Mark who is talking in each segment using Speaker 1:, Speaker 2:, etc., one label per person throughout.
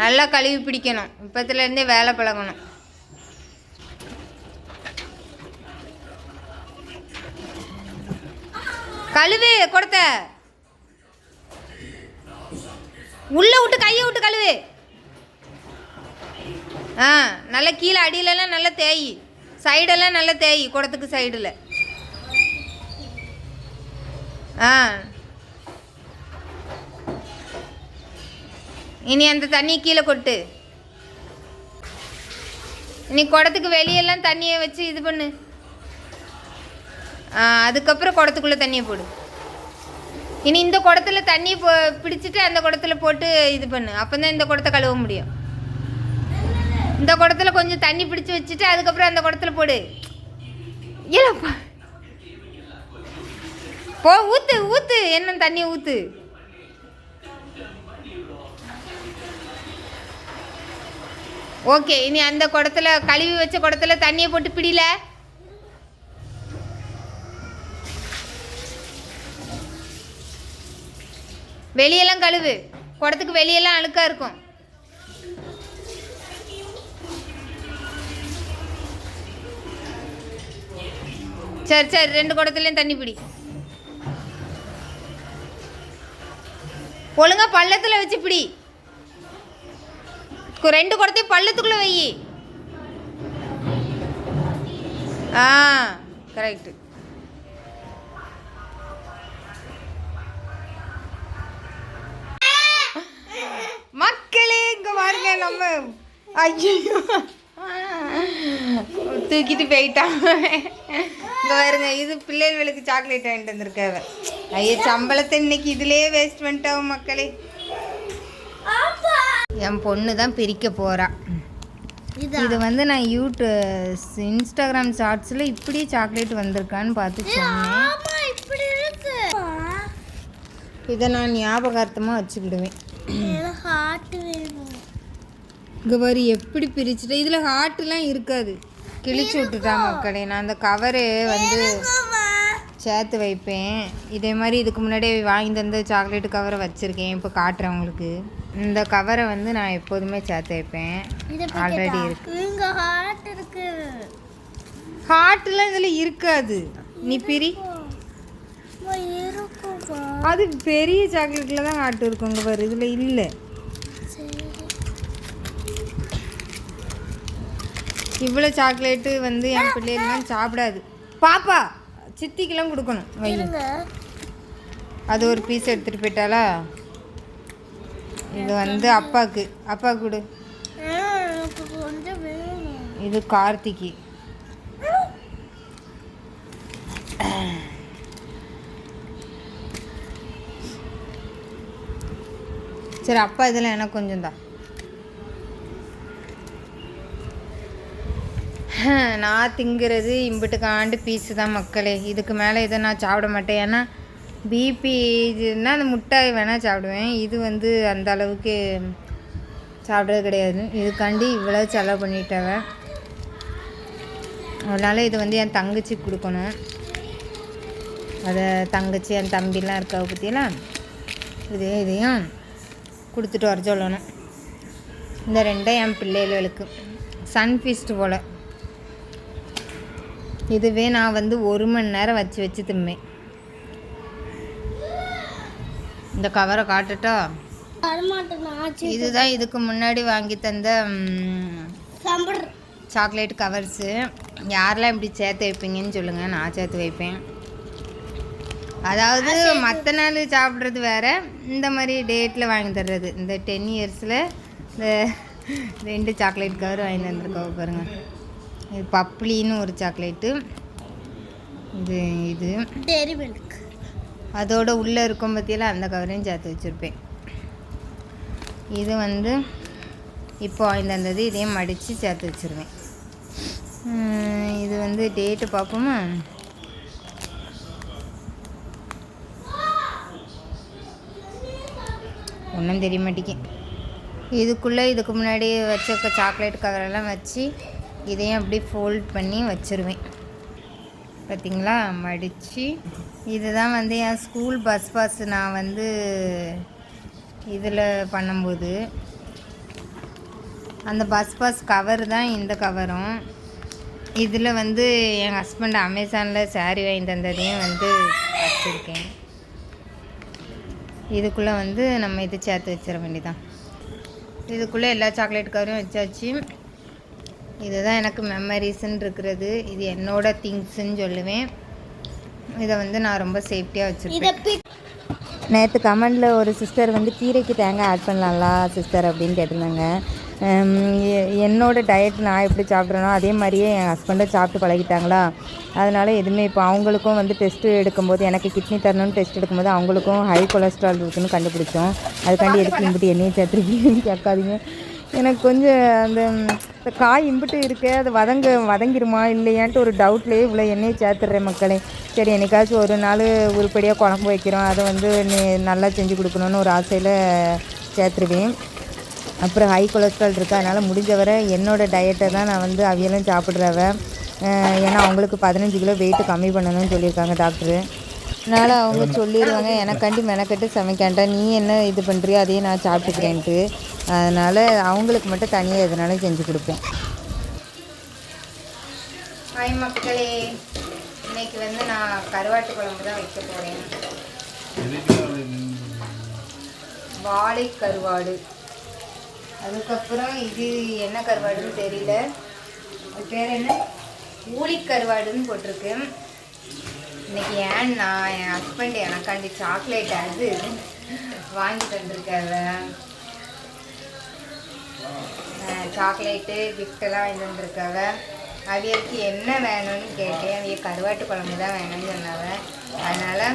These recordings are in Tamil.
Speaker 1: நல்லா கழுவி பிடிக்கணும். இப்போத்துலேருந்தே வேலை பழகணும். கழுவு கொடுத்த உள்ளே விட்டு கையை விட்டு கழுவு. நல்லா கீழே அடியிலலாம் நல்லா தேய், சைடெல்லாம் நல்லா தேய், குடத்துக்கு சைடில். இனி அந்த தண்ணியை கீழே கொட்டு. இனி குடத்துக்கு வெளியெல்லாம் தண்ணியை வச்சு இது பண்ணு. அதுக்கப்புறம் குடத்துக்குள்ளே தண்ணியை போடு. இனி இந்த குடத்துல தண்ணியை பிடிச்சிட்டு அந்த குடத்துல போட்டு இது பண்ணு. அப்போ தான் இந்த குடத்தை கழுவ முடியும். இந்த குடத்துல கொஞ்சம் தண்ணி பிடிச்சி வச்சுட்டு அதுக்கப்புறம் அந்த குடத்துல போடு. இல்லைப்பா, போ ஊற்று ஊற்று, என்ன தண்ணியை ஊற்று. ஓகே, இனி அந்த குடத்துல கழுவி வச்ச குடத்துல தண்ணியை போட்டு பிடில. வெளியெல்லாம் கழுவு. குடத்துக்கு வெளியெல்லாம் அழுக்காக இருக்கும். சரி சரி, 2 குடத்துலையும் தண்ணி பிடி. ஒழுங்கா பள்ளத்தில் வச்சு பிடி. 2 குடத்தையும் பள்ளத்துக்குள்ளே வை. கரெக்டு. மக்களே இங்கே பாருங்க, நம்ம ஐயோ தூக்கிட்டு போயிட்டான். இங்கே பாருங்க, இது பிள்ளைகளுக்கு சாக்லேட் வாங்கிட்டு வந்திருக்காவ. ஐயோ, சம்பளத்தை இன்னைக்கு இதுலேயே வேஸ்ட் பண்ணிட்டாவும் மக்களே. என் பொண்ணு தான் பிரிக்க போகிறா. இது வந்து நான் இன்ஸ்டாகிராம் ஷார்ட்ஸில் இப்படி சாக்லேட் வந்திருக்கான்னு பார்த்து சொன்னேன். இதை நான் ஞாபகார்த்தமாக வச்சுக்கிடுவேன். இங்கே வரி எப்படி பிரிச்சுட்டு இதில் ஹார்ட்லாம் இருக்காது, கிழிச்சு விட்டுட்டா மக்களே. நான் அந்த கவரு வந்து சேர்த்து வைப்பேன். இதே மாதிரி இதுக்கு முன்னாடியே வாங்கி தந்த சாக்லேட்டு கவரை வச்சுருக்கேன். இப்போ காட்டுறேன் உங்களுக்கு. இந்த கவரை வந்து நான் எப்போதுமே சேர்த்து வைப்பேன். ஆல்ரெடி இருக்கு. ஹார்ட்லாம் இதில் இருக்காது. நீ பிரி. அது பெரிய சாக்லேட்டில் தான் ஹார்ட் இருக்கும். இங்கே பாரு, இதில் இல்லை. இவ்வளோ சாக்லேட்டு வந்து என் பிள்ளைகள்லாம் சாப்பிடாது. பாப்பா சித்திக்கெல்லாம் கொடுக்கணும். அது ஒரு பீஸ் எடுத்துகிட்டு போயிட்டாளா. இது வந்து அப்பாவுக்கு கொடு. இது கார்த்திக்கு. சரி, அப்பா இதில் எனக்கு கொஞ்சம் தான். நான் திங்கிறது இம்பிட்டுக்காண்டு பீஸு தான் மக்களே. இதுக்கு மேலே இதை நான் சாப்பிட மாட்டேன். ஏன்னா பிபி இதுன்னா அந்த முட்டாய் வேணால் சாப்பிடுவேன். இது வந்து அந்த அளவுக்கு சாப்பிட்றது கிடையாது. இதுக்காண்டி இவ்வளோ செலவு பண்ணிட்டவன். அதனால் இது வந்து என் தங்கச்சி கொடுக்கணும். அதை தங்கச்சி என் தம்பிலாம் இருக்கா பற்றியெல்லாம் இதையும் கொடுத்துட்டு வர சொல்லணும். இந்த 2 என் பிள்ளைகளுக்கு சன்ஃபீஸ்ட் போல். இதுவே நான் வந்து 1 மணி நேரம் வச்சு திம்பேன். இந்த கவரை காட்டுட்டா. இதுதான் இதுக்கு முன்னாடி வாங்கி தந்த சாக்லேட் கவர்ஸு. யாரெல்லாம் இப்படி சேர்த்து வைப்பீங்கன்னு சொல்லுங்கள். நான் சேர்த்து வைப்பேன். அதாவது மற்ற நாள் சாப்பிட்றது வேறு, இந்த மாதிரி டேட்டில் வாங்கி தர்றது. இந்த 10 இயர்ஸில் இந்த 2 சாக்லேட் கவர் வாங்கி தந்துருக்கோம் பாருங்கள். இது பப்ளின்னு ஒரு சாக்லேட்டு. இது டெய்ரி மில்க். அதோட உள்ளே இருக்கும் பற்றியெல்லாம் அந்த கவரையும் சேர்த்து வச்சுருப்பேன். இது வந்து இப்போ வாங்கி தந்தது. இதையும் மடித்து சேர்த்து வச்சுருவேன். இது வந்து டேட்டு பார்ப்போமா. ஒன்றும் தெரிய மாட்டேங்க. இதுக்குள்ளே இதுக்கு முன்னாடி வச்ச சாக்லேட் கவரெல்லாம் வச்சு இதையும் அப்படி ஃபோல்ட் பண்ணி வச்சுருவேன். பார்த்திங்களா, மடித்து. இதுதான் வந்து என் ஸ்கூல் பஸ் பாஸ் நான் வந்து இதில் பண்ணும்போது அந்த பஸ் கவர் தான் இந்த கவரும். இதில் வந்து என் ஹஸ்பண்ட் அமேசானில் சாரீ வாங்கி தந்ததையும் வந்து வச்சுருக்கேன். இதுக்குள்ளே வந்து நம்ம இது சேர்த்து வச்சிட வேண்டியதான். இதுக்குள்ளே எல்லா சாக்லேட் கவரையும் வச்சாச்சு. இதுதான் எனக்கு மெமரிஸ்ன்னு இருக்கிறது. இது என்னோட திங்ஸ்ன்னு சொல்லுவேன். இதை வந்து நான் ரொம்ப சேஃப்டியாக வச்சுருக்கேன். நேற்று கமெண்டில் ஒரு சிஸ்டர் வந்து கீரைக்கு தேங்காய் ஆட் பண்ணலாம்லா சிஸ்டர் அப்படின்னு கேட்டிருந்தாங்க. என்னோடய டயட் நான் எப்படி சாப்பிட்றேனோ அதே மாதிரியே என் ஹஸ்பண்டை சாப்பிட்டு பழகிட்டாங்களா. அதனால் எதுவுமே இப்போ அவங்களுக்கும் வந்து டெஸ்ட்டு எடுக்கும்போது எனக்கு கிட்னி தரணும்னு டெஸ்ட் எடுக்கும்போது அவங்களுக்கும் ஹை கொலஸ்ட்ரால் இருக்குதுன்னு கண்டுபிடிச்சோம். அதுக்காண்டி எதுக்கு இம்பிட்டு எண்ணெயை சேர்த்துருக்கீங்கன்னு கேட்காதீங்க. எனக்கு கொஞ்சம் அந்த காய் இம்பிட்டு இருக்கே அது வதங்கிருமா இல்லையான்ட்டு ஒரு டவுட்லேயே இவ்வளோ எண்ணெயை சேர்த்துடுறேன் மக்களே. சரி என்னைக்காச்சும் ஒரு நாள் உருப்படியாக குழம்பு வைக்கிறோம், அதை வந்து நல்லா செஞ்சு கொடுக்கணுன்னு ஒரு ஆசையில் சேர்த்துருவேன். அப்புறம் ஹை கொலஸ்ட்ரால் இருக்குது, அதனால் முடிஞ்ச வரை என்னோடய டயட்டை தான் நான் வந்து அவியலும் சாப்பிட்றவ. ஏன்னா அவங்களுக்கு 15 கிலோ வெயிட்டு கம்மி பண்ணணும்னு சொல்லியிருக்காங்க டாக்டரு. அதனால் அவங்க சொல்லிடுவாங்க எனக்காண்டி மெனக்கட்டு சமைக்காண்டா நீ என்ன இது பண்ணுறியோ அதையே நான் சாப்பிட்டுக்கிறேன்ட்டு. அதனால் அவங்களுக்கு மட்டும் தனியாக எதனாலும் செஞ்சு கொடுப்பேன். ஹாய் மக்களே, இன்றைக்கி வந்து நான் கருவாட்டு குழம்பு தான் வைக்க போகிறேன். வாழை கருவாடு. அதுக்கப்புறம் இது என்ன கருவாடுன்னு தெரியல, அது பேர் என்ன, ஊழிக்கருவாடுன்னு போட்டிருக்கு. இன்றைக்கி ஏன்னா என் ஹஸ்பண்ட் எனக்காண்டி சாக்லேட் அது வாங்கி தந்துருக்காங்க. சாக்லேட்டு கிஃப்டெல்லாம் வாங்கி தந்துருக்காங்க. அவியலுக்கு என்ன வேணும்னு கேட்டேன். அவிய கருவாட்டு குழம்பு தான் வேணும்னு சொன்னாங்க. அதனால்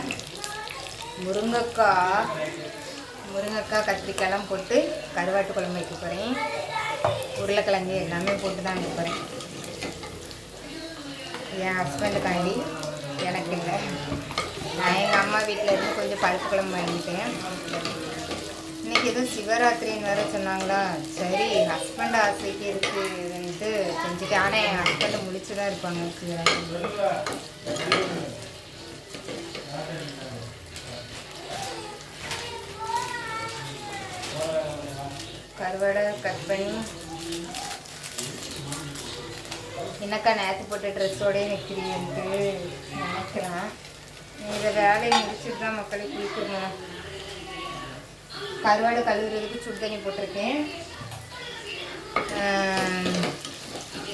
Speaker 1: முருங்கைக்காய் கத்திரிக்காயெல்லாம் போட்டு கருவாட்டு குழம்பு வைக்க போகிறேன். உருளைக்கிழங்கு எல்லாமே போட்டு தான் வைக்க போகிறேன். என் ஹஸ்பண்டுக்காண்டி, எனக்கு இல்லை. நான் எங்கள் அம்மா வீட்டில் இருந்து கொஞ்சம் பருப்பு குழம்பு வாங்கிட்டேன். இன்றைக்கி எதுவும் சிவராத்திரின்னு வேறு சொன்னாங்களா, சரி ஹஸ்பண்ட் ஆசைக்கு இருக்குதுன்ட்டு செஞ்சுட்டேன். ஆனால் என் ஹஸ்பண்டை முடிச்சு தான் இருப்பாங்க சிவராத்திரி. கருவாடை கட் பண்ணி என்னக்கா நேற்று போட்ட ட்ரெஸ்ஸோடய நிற்கிறீன்ட்டு நினைக்கிறேன். இதை வேலையை முடிச்சுட்டு தான் மக்களை குளிக்கணும். கருவாடை கழுவுறதுக்கு சுடு தண்ணி போட்டிருக்கேன்.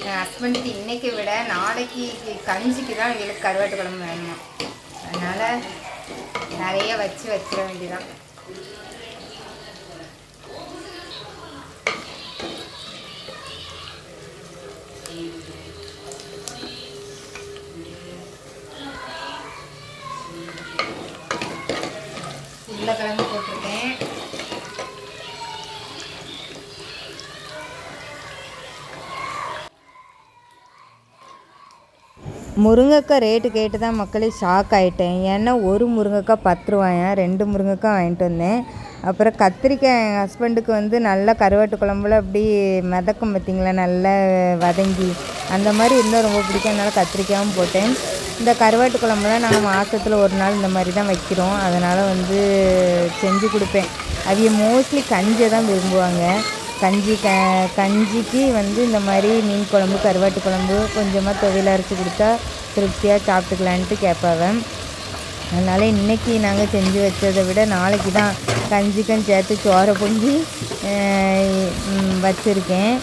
Speaker 1: என் ஹஸ்பண்டுக்கு இன்றைக்கி விட நாளைக்கு கஞ்சிக்கு தான் இவங்களுக்கு கருவாட்டு குழம்பு வேணுமா. அதனால் நிறைய வச்சிட வேண்டியதான். உருளைக்கிழங்கு போட்டிருக்கேன். முருங்கைக்காய் ரேட்டு கேட்டு தான் மக்களே ஷாக் ஆகிட்டேன். ஏன்னா ஒரு முருங்கைக்காய் 10 ரூபாயா, 2 முருங்கைக்காய் வாங்கிட்டு வந்தேன். அப்புறம் கத்திரிக்காய் என் ஹஸ்பண்டுக்கு வந்து நல்லா கருவாட்டு குழம்புல அப்படி மிதக்கும் பார்த்திங்களா, நல்லா வதங்கி அந்த மாதிரி இருந்தால் ரொம்ப பிடிக்கும். அதனால் கத்திரிக்காயும் போட்டேன். இந்த கருவாட்டு குழம்புலாம் நாங்கள் மாதத்தில் ஒரு நாள் இந்த மாதிரி தான் வைக்கிறோம். அதனால் வந்து செஞ்சு கொடுப்பேன். அவிய மோஸ்ட்லி கஞ்சியை தான் விரும்புவாங்க. கஞ்சிக்கு வந்து இந்த மாதிரி மீன் குழம்பு கருவாட்டு குழம்பு கொஞ்சமாக துவையல் அரைச்சி கொடுத்தா திருப்தியாக சாப்பிட்டுக்கலான்ட்டு கேட்பாங்க. அதனால் இன்றைக்கி நாங்கள் செஞ்சு வச்சதை விட நாளைக்கு தான் கஞ்சிக்கும் சேர்த்து சோறை பொங்கி வச்சுருக்கேன்.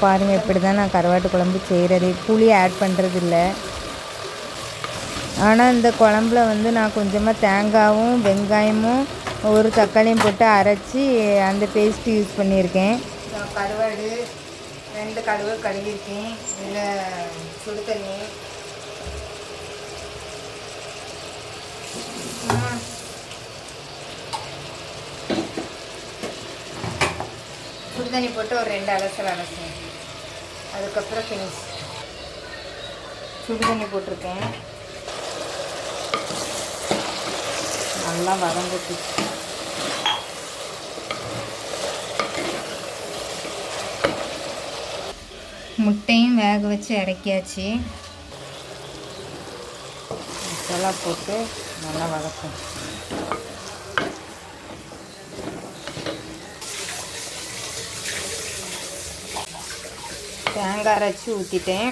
Speaker 1: பாருங்கள், இப்படி தான் நான் கருவாட்டு குழம்பு செய்கிறது. புளி ஆட் பண்ணுறது இல்லை. ஆனால் இந்த குழம்புல வந்து நான் கொஞ்சமாக தேங்காயும் வெங்காயமும் ஒரு தக்காளியும் போட்டு அரைச்சி அந்த பேஸ்ட்டு யூஸ் பண்ணியிருக்கேன். கருவாடு 2 கருவாடு கழுவிருக்கேன். இதில் சுடு தண்ணி போட்டு ஒரு 2 அலசல் அதுக்கப்புறம் ஃபினிஷ். சுடு தண்ணி போட்டிருக்கேன். நல்லா வதங்கிட்டு முட்டையும் வேக வச்சு இறக்கியாச்சு. மசாலா போட்டு நல்லா வதக்கும். தேங்காய் அரைச்சி ஊற்றிட்டேன்.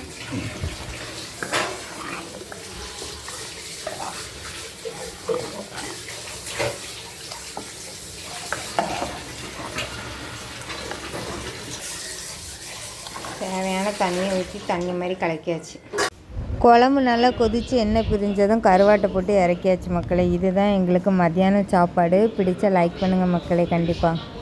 Speaker 1: தேவையான தண்ணியை ஊற்றி தண்ணி மாதிரி கலக்கியாச்சு. குழம்பு நல்லா கொதித்து எண்ணெய் பிரிஞ்சதும் கருவாட்டை போட்டு இறக்கியாச்சு மக்களே. இதுதான் எங்களுக்கு மத்தியான சாப்பாடு. பிடிச்சா லைக் பண்ணுங்கள் மக்களே கண்டிப்பாக.